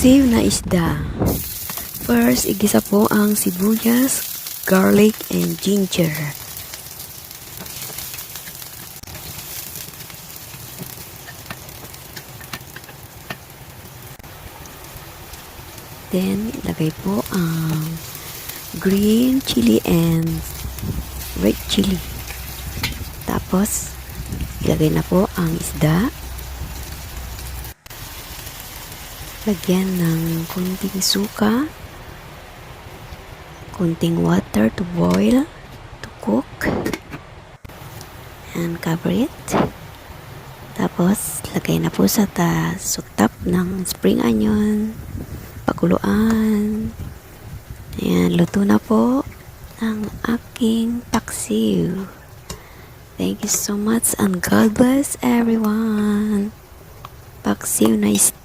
paksiw na isda. First, igisa po ang sibuyas, garlic, and ginger. Then, ilagay po ang green chili and red chili. Tapos, ilagay na po ang isda. Lagyan ng kunting suka, kunting water to boil, to cook, and cover it. Tapos, lagay na po sa top ng spring onion, pakuluan. Ayan, luto na po ang aking paksiw. Thank you so much and God bless everyone. Paksiw na isda.